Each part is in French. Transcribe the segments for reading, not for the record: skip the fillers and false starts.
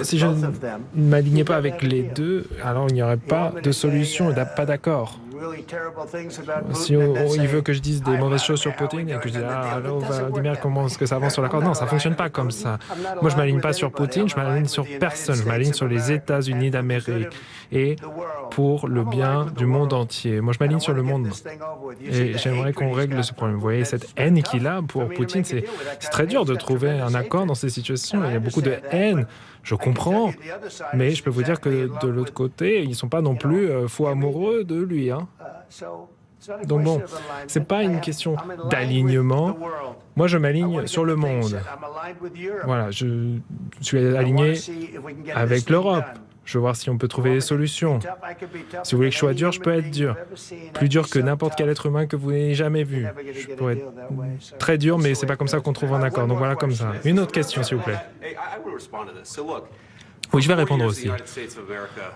Si je ne m'alignais pas avec les deux, alors il n'y aurait pas de solution, pas d'accord. Si il veut que je dise des mauvaises choses sur Poutine et que je dise allô Vladimir, comment est-ce que ça avance sur l'accord? Non, ça fonctionne pas comme ça. Moi, je m'aligne pas sur Poutine, je m'aligne sur personne. Je m'aligne sur les États-Unis d'Amérique et pour le bien du monde entier. Moi, je m'aligne sur le monde et j'aimerais qu'on règle ce problème. Vous voyez, cette haine qu'il a pour Poutine, c'est très dur de trouver un accord dans ces situations. Il y a beaucoup de haine. Je comprends, mais je peux vous dire que de l'autre côté, ils ne sont pas non plus fous amoureux de lui. Donc bon, c'est pas une question d'alignement. Moi, je m'aligne sur le monde. Voilà, je suis aligné avec l'Europe. Je veux voir si on peut trouver des solutions. Si vous voulez que je sois dur, je peux être dur. Plus dur que n'importe quel être humain que vous n'ayez jamais vu. Je pourrais être très dur, mais c'est pas comme ça qu'on trouve un accord. Donc voilà, comme ça. Une autre question, s'il vous plaît. Oui, je vais répondre aussi.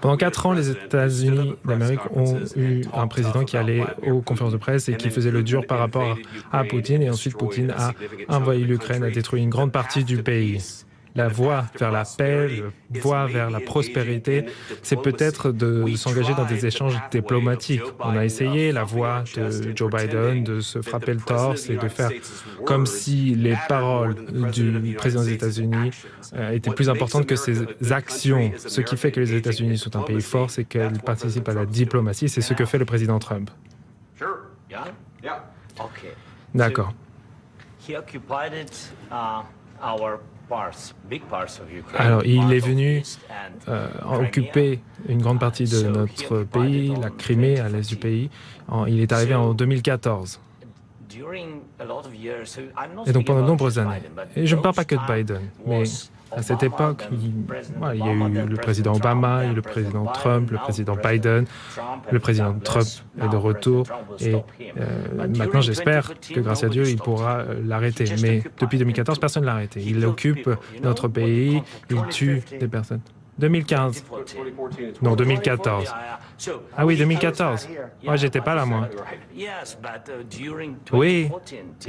Pendant 4 ans, les États-Unis d'Amérique ont eu un président qui allait aux conférences de presse et qui faisait le dur par rapport à Poutine. Et ensuite, Poutine a envahi l'Ukraine, a détruit une grande partie du pays. La voie vers la paix, la voie vers la prospérité, c'est peut-être de s'engager dans des échanges diplomatiques. On a essayé la voie de Joe Biden de se frapper le torse et de faire comme si les paroles du président des États-Unis étaient plus importantes que ses actions. Ce qui fait que les États-Unis sont un pays fort, c'est qu'elles participent à la diplomatie. C'est ce que fait le président Trump. D'accord. Alors, il est venu occuper une grande partie de notre pays, la Crimée, à l'est du pays. Il est arrivé en 2014. Et donc, pendant de nombreuses années. Et je ne parle pas que de Biden, mais à cette époque, il y a eu le président Obama, il y a eu le président Trump, le président Biden. Le président Trump est de retour et maintenant, j'espère que grâce à Dieu, il pourra l'arrêter. Mais depuis 2014, personne ne l'a arrêté. Il occupe notre pays, il tue des personnes. 2015. Non, 2014. Ah oui, 2014. Moi, j'étais pas là, moi. Oui,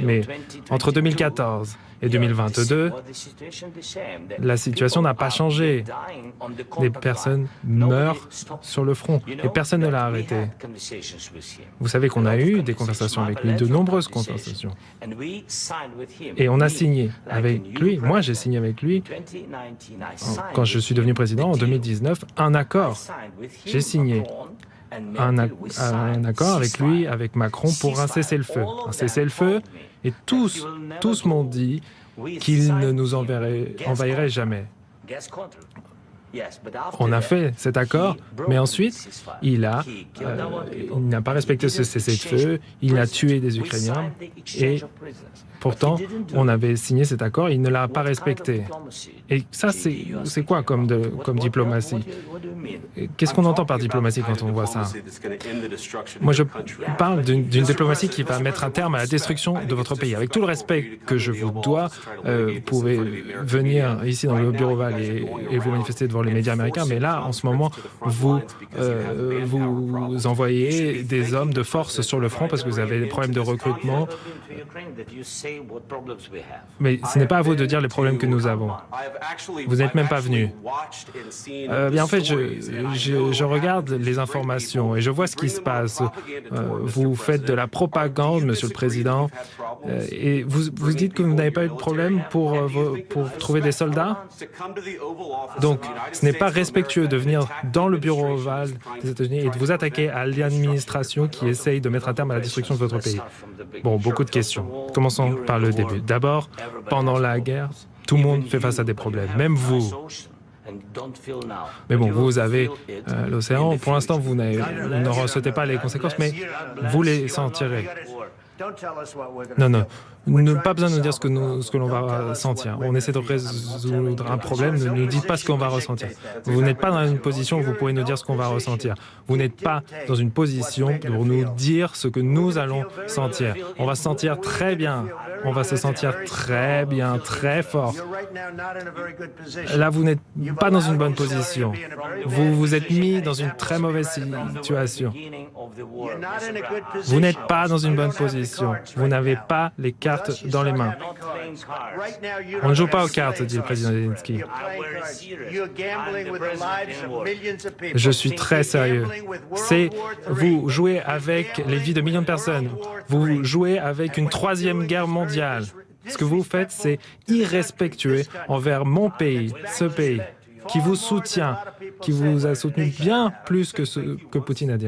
mais entre 2014 et 2022, la situation n'a pas changé. Les personnes meurent sur le front et personne ne l'a arrêté. Vous savez qu'on a eu des conversations avec lui, de nombreuses conversations. Et on a signé avec lui, moi j'ai signé avec lui, quand je suis devenu président en 2019, un accord. J'ai signé un accord avec lui, avec Macron, pour un cessez-le-feu. Un cessez-le-feu, et tous m'ont dit qu'il ne nous envahirait jamais. On a fait cet accord, mais ensuite, il n'a pas respecté ce cessez-le-feu, il a tué des Ukrainiens, et pourtant, on avait signé cet accord, il ne l'a pas respecté. Et ça, c'est quoi comme diplomatie? Qu'est-ce qu'on entend par diplomatie quand on voit ça? Moi, je parle d'une diplomatie qui va mettre un terme à la destruction de votre pays. Avec tout le respect que je vous dois, vous pouvez venir ici dans le bureau Oval et vous manifester devant les médias américains, mais là, en ce moment, vous envoyez des hommes de force sur le front parce que vous avez des problèmes de recrutement. Mais ce n'est pas à vous de dire les problèmes que nous avons. Vous n'êtes même pas venu. En fait, je regarde les informations et je vois ce qui se passe. Vous faites de la propagande, Monsieur le Président, et vous dites que vous n'avez pas eu de problème pour trouver des soldats. Donc, ce n'est pas respectueux de venir dans le bureau ovale des États-Unis et de vous attaquer à l'administration qui essaye de mettre un terme à la destruction de votre pays. Bon, beaucoup de questions. Commençons par le début. D'abord, pendant la guerre, tout le monde fait face à des problèmes, même vous. Mais bon, vous avez l'océan. Pour l'instant, vous ne ressentez pas les conséquences, mais vous les sentirez. Non, pas besoin de nous dire ce que l'on va sentir. On essaie de résoudre un problème, ne nous dites pas ce qu'on va ressentir. Vous n'êtes pas dans une position où vous pouvez nous dire ce qu'on va ressentir. Vous n'êtes pas dans une position pour nous dire ce que nous allons sentir. On va se sentir très bien. On va se sentir très bien, très fort. Là, vous n'êtes pas dans une bonne position. Vous vous êtes mis dans une très mauvaise situation. Vous n'êtes pas dans une bonne position. Vous n'avez pas les cartes cartes dans les mains. On ne joue pas aux cartes, dit le président Zelensky. Je suis très sérieux. Vous jouez avec les vies de millions de personnes. Vous jouez avec une troisième guerre mondiale. Ce que vous faites, c'est irrespectueux envers mon pays, ce pays, qui vous soutient, qui vous a soutenu bien plus que ce que Poutine a dit.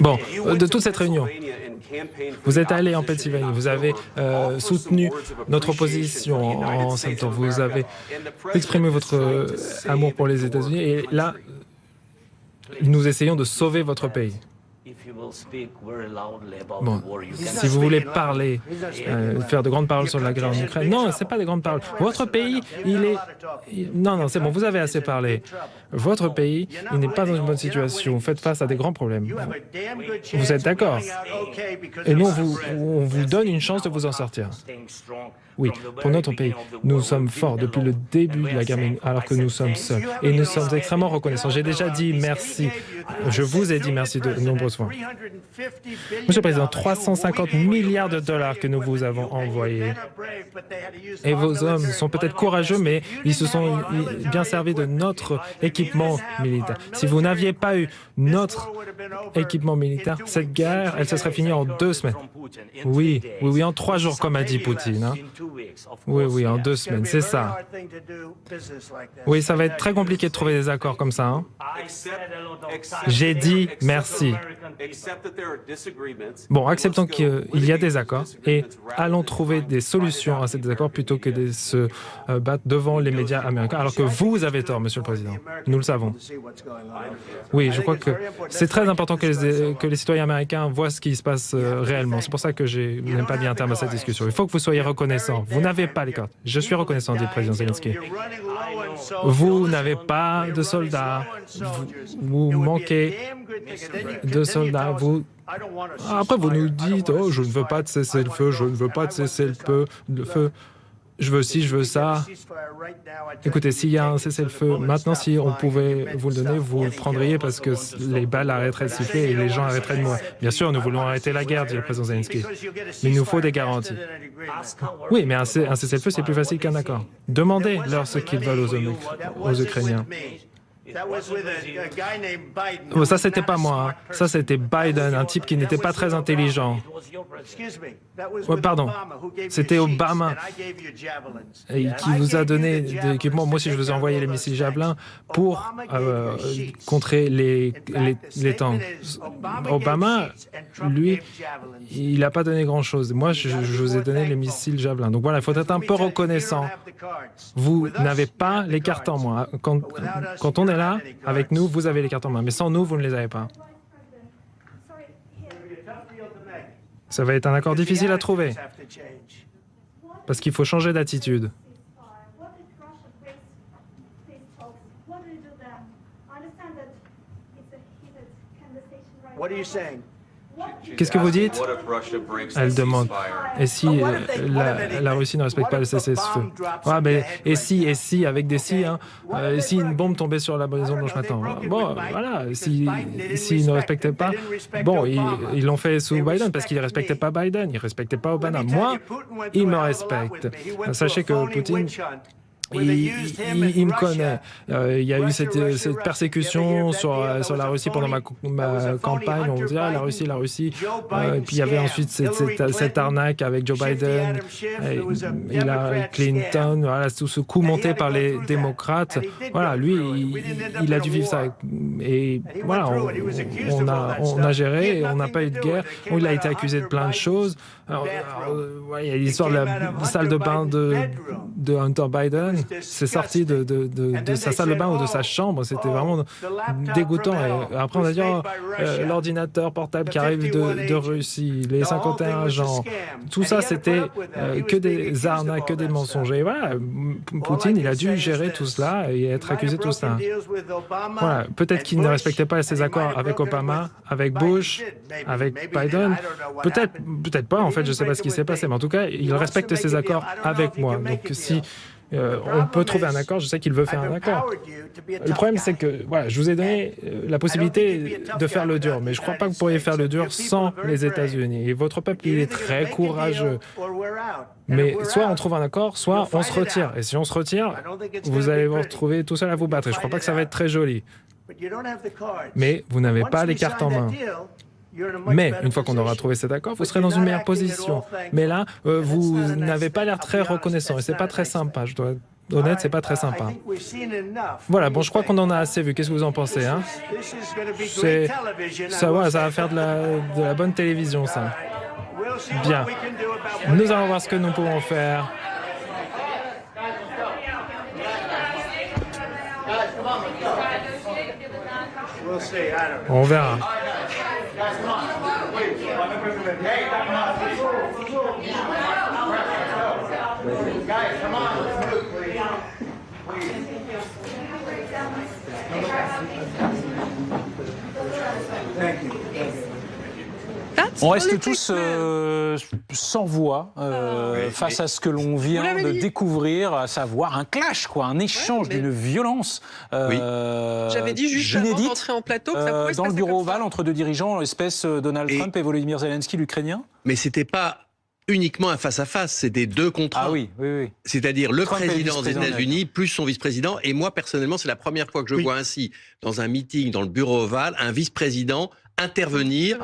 Bon, de toute cette réunion, vous êtes allé en Pennsylvanie, vous avez soutenu notre opposition en septembre, vous avez exprimé votre amour pour les États-Unis et là, nous essayons de sauver votre pays. Bon, si vous voulez parler, faire de grandes paroles sur la guerre en Ukraine, non, ce n'est pas des grandes paroles. Votre pays, non, c'est bon, vous avez assez parlé. Votre pays, il n'est pas dans une bonne situation. Vous faites face à des grands problèmes. Vous êtes d'accord? Et nous, on vous donne une chance de vous en sortir. Oui, pour notre pays, nous sommes forts depuis le début de la guerre, alors que nous sommes seuls. Et nous sommes extrêmement reconnaissants. J'ai déjà dit merci. Je vous ai dit merci de nombreuses fois. Monsieur le Président, 350 milliards de dollars que nous vous avons envoyés. Et vos hommes sont peut-être courageux, mais ils se sont bien servis de notre équipement militaire. Si vous n'aviez pas eu notre équipement militaire, cette guerre, elle se serait finie en 2 semaines. Oui, en 3 jours, comme a dit Poutine. Hein. Oui, en 2 semaines, c'est ça. Oui, ça va être très compliqué de trouver des accords comme ça. Hein. J'ai dit merci. Bon, acceptons qu'il y a des accords et allons trouver des solutions à ces désaccords plutôt que de se battre devant les médias américains, alors que vous avez tort, Monsieur le Président. Nous le savons. Oui, je crois que c'est très important que les citoyens américains voient ce qui se passe réellement. C'est pour ça que je n'aime pas bien un terme à cette discussion. Il faut que vous soyez reconnaissants. Vous n'avez pas les cartes. Je suis reconnaissant, dit le président Zelensky. Vous n'avez pas de soldats. Vous manquez de soldats. Après, vous nous dites, oh, je ne veux pas de cessez-le-feu, je ne veux pas de cessez-le-feu. Je veux ci, je veux ça. Écoutez, s'il y a un cessez-le-feu, maintenant, si on pouvait vous le donner, vous le prendriez parce que les balles arrêteraient de siffler et les gens arrêteraient de mourir. Bien sûr, nous voulons arrêter la guerre, dit le président Zelensky. Mais il nous faut des garanties. Oui, mais un cessez-le-feu, c'est plus facile qu'un accord. Demandez-leur ce qu'ils veulent aux Ukrainiens. Oh, ça, c'était pas moi. Hein. Ça, c'était Biden, un type qui n'était pas très intelligent. Oh, pardon. C'était Obama et qui vous a donné des équipements. Moi aussi, je vous ai envoyé les missiles Javelin pour contrer les tanks. Obama, lui, il n'a pas donné grand-chose. Moi, je vous ai donné les missiles Javelin. Donc voilà, il faut être un peu reconnaissant. Vous n'avez pas les cartes en main. Quand on est là, avec nous, vous avez les cartes en main. Mais sans nous, vous ne les avez pas. Ça va être un accord difficile à trouver. Parce qu'il faut changer d'attitude. Qu'est-ce que vous dites? Elle demande. Et si la Russie ne respecte pas le cessez-le-feu? Ah, ben, et si, avec des si, hein, si une bombe tombait sur la Maison Blanche maintenant? Bon, voilà, s'ils ne respectaient pas, bon, ils l'ont fait sous Biden parce qu'ils ne respectaient pas Biden, ils ne respectaient pas Obama. Moi, ils me respectent. Sachez que Poutine... Il me connaît. Il y a eu cette persécution sur la Russie pendant ma campagne. On dit la Russie. Et puis il y avait ensuite cette arnaque avec Joe Biden, Hillary Clinton. Voilà, tout ce coup monté par les démocrates. Voilà, lui, il a dû vivre ça. Et voilà, on a géré. On n'a pas eu de guerre. Il a été accusé de plein de choses. Il y a l'histoire de la salle de bain de Hunter Biden. C'est sorti de sa salle de bain ou de sa chambre. C'était vraiment dégoûtant. Et après, on a dit l'ordinateur portable qui arrive de Russie, les 51 agents. Tout ça, c'était que des arnaques, que des mensonges. Et voilà, Poutine, il a dû gérer tout cela et être accusé de tout cela. Voilà. Peut-être qu'il ne respectait pas ses accords avec Obama, avec Bush, avec Biden. Peut-être pas, en fait, je ne sais pas ce qui s'est passé. Mais en tout cas, il respecte ses accords avec moi. Donc, si On peut trouver un accord, je sais qu'il veut faire un accord. Le problème, c'est que voilà, je vous ai donné la possibilité de faire le dur, mais je ne crois pas que vous pourriez faire le dur sans les États-Unis. Et votre peuple, il est très courageux. Mais soit on trouve un accord, soit on se retire. Et si on se retire, vous allez vous retrouver tout seul à vous battre. Et je ne crois pas que ça va être très joli. Mais vous n'avez pas les cartes en main. Mais une fois qu'on aura trouvé cet accord, vous serez dans une meilleure position. Mais là, vous n'avez pas l'air très reconnaissant et c'est pas très sympa. Je dois être honnête, c'est pas très sympa. Voilà, bon, je crois qu'on en a assez vu. Qu'est-ce que vous en pensez, hein? Ça va faire de la bonne télévision, ça. Bien. Nous allons voir ce que nous pouvons faire. On verra. On reste tous sans voix face à ce que l'on vient de découvrir, à savoir un clash, un échange d'une violence J'avais dit juste avant d'entrer en plateau que ça pouvait dans le bureau ovale entre deux dirigeants, l'espèce Donald Trump et Volodymyr Zelensky, l'Ukrainien. Mais c'était pas uniquement un face-à-face, c'était 2 contre 1. Ah oui. C'est-à-dire le président des États-Unis plus son vice-président. Et moi, personnellement, c'est la première fois que je vois ainsi, dans un meeting, dans le bureau ovale, un vice-président intervenir,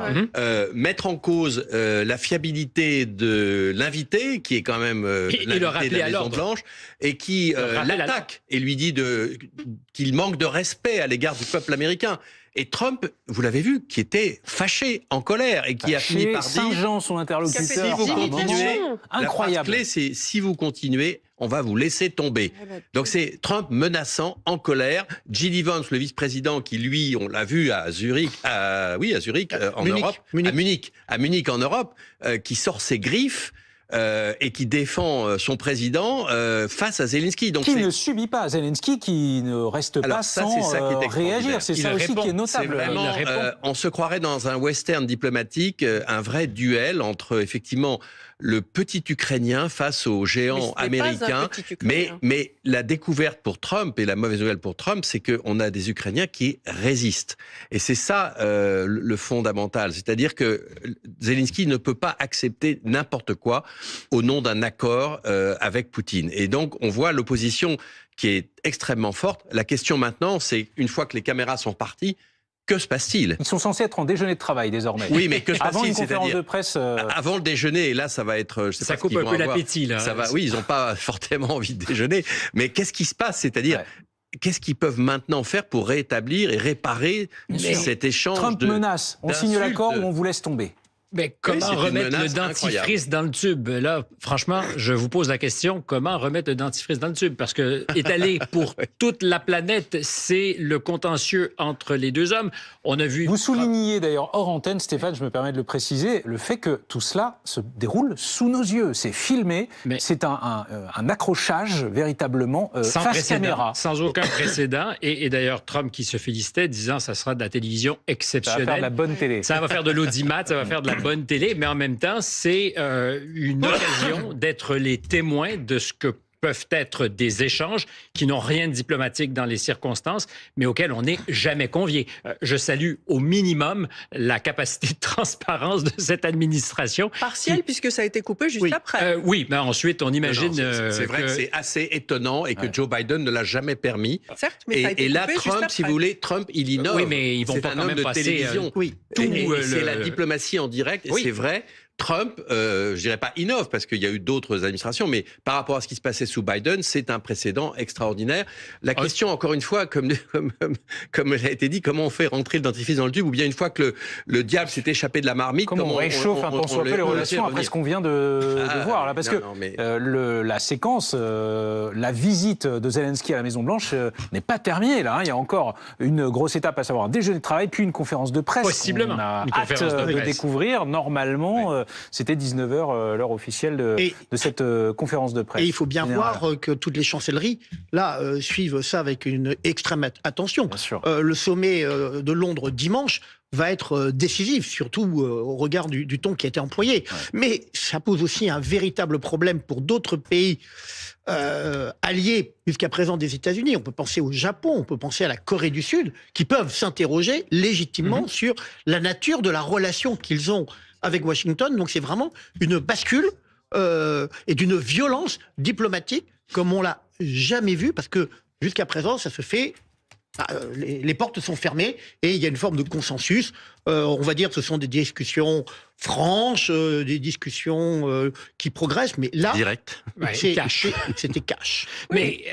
mettre en cause la fiabilité de l'invité, qui est quand même l'invité de la Maison-Blanche, et qui l'attaque et lui dit qu'il manque de respect à l'égard du peuple américain. Et Trump, vous l'avez vu, qui était fâché, en colère, et qui a fini par dire... Saint-Jean, son interlocuteur, si vous continuez, incroyable. La phrase clé, c'est « si vous continuez, on va vous laisser tomber ». Donc c'est Trump menaçant, en colère. J.D. Vance, le vice-président, qui lui, on l'a vu à Zurich, en Europe, à Munich en Europe, qui sort ses griffes, et qui défend son président face à Zelensky. Donc qui ne subit pas Zelensky, qui ne reste pas sans réagir. C'est ça aussi qui est notable. Vraiment, on se croirait dans un western diplomatique, un vrai duel entre effectivement le petit Ukrainien face au géant américain. Mais la découverte pour Trump et la mauvaise nouvelle pour Trump, c'est qu'on a des Ukrainiens qui résistent. Et c'est ça le fondamental. C'est-à-dire que Zelensky ne peut pas accepter n'importe quoi au nom d'un accord avec Poutine. Et donc, on voit l'opposition qui est extrêmement forte. La question maintenant, c'est une fois que les caméras sont parties, que se passe-t-il? Ils sont censés être en déjeuner de travail désormais. Oui, mais que se passe-t-il? Avant une conférence de presse. Avant le déjeuner, et là, ça va être. Je sais ça pas coupe un peu l'appétit, là. Oui, ils n'ont pas fortement envie de déjeuner. Mais qu'est-ce qui se passe? C'est-à-dire. Qu'est-ce qu'ils peuvent maintenant faire pour rétablir et réparer cet échange? Trump menace. On signe l'accord ou on vous laisse tomber. Mais comment remettre le dentifrice dans le tube? Là, franchement, je vous pose la question, comment remettre le dentifrice dans le tube? Parce que étalé pour toute la planète, c'est le contentieux entre les deux hommes. On a vu... Vous soulignez d'ailleurs hors antenne, Stéphane, je me permets de le préciser, le fait que tout cela se déroule sous nos yeux. C'est filmé, c'est un accrochage véritablement face caméra. Sans aucun précédent. Et d'ailleurs, Trump qui se félicitait, disant ça sera de la télévision exceptionnelle. Ça va faire de la bonne télé. Ça va faire de l'audimat, ça va faire de la bonne télé, mais en même temps, c'est une occasion d'être les témoins de ce que peuvent être des échanges qui n'ont rien de diplomatique dans les circonstances, mais auxquels on n'est jamais convié. Je salue au minimum la capacité de transparence de cette administration. Partielle, puisque ça a été coupé juste après. Oui, mais ensuite, on imagine... C'est vrai que c'est assez étonant et que Joe Biden ne l'a jamais permis. Certes, mais ça a été et là, coupé Trump, juste si vous voulez, Trump, il innove. Oui, mais ils vont pas quand même passer... télévision. C'est la diplomatie en direct, et c'est vrai... Trump, je dirais pas innove parce qu'il y a eu d'autres administrations, mais par rapport à ce qui se passait sous Biden, c'est un précédent extraordinaire. La question, encore une fois, comme elle a été dit, comment on fait rentrer le dentifrice dans le tube, ou bien une fois que le diable s'est échappé de la marmite, comment on réchauffe un tant soit peu les relations après ce qu'on vient de voir là, parce que la séquence, la visite de Zelensky à la Maison-Blanche n'est pas terminée là. Il y a encore une grosse étape, à savoir un déjeuner de travail, puis une conférence de presse. Possiblement. On a hâte de découvrir. Normalement, c'était 19h, l'heure officielle de cette conférence de presse. Et il faut bien voir que toutes les chancelleries, là, suivent ça avec une extrême attention. Le sommet de Londres dimanche va être décisive, surtout au regard du ton qui a été employé. Ouais. Mais ça pose aussi un véritable problème pour d'autres pays alliés jusqu'à présent des États-Unis. On peut penser au Japon, on peut penser à la Corée du Sud, qui peuvent s'interroger légitimement sur la nature de la relation qu'ils ont avec Washington. Donc c'est vraiment une bascule et d'une violence diplomatique comme on l'a jamais vu, parce que jusqu'à présent, ça se fait... les portes sont fermées et il y a une forme de consensus. On va dire que ce sont des discussions franches, des discussions qui progressent, mais là, direct. c'était cash. Mais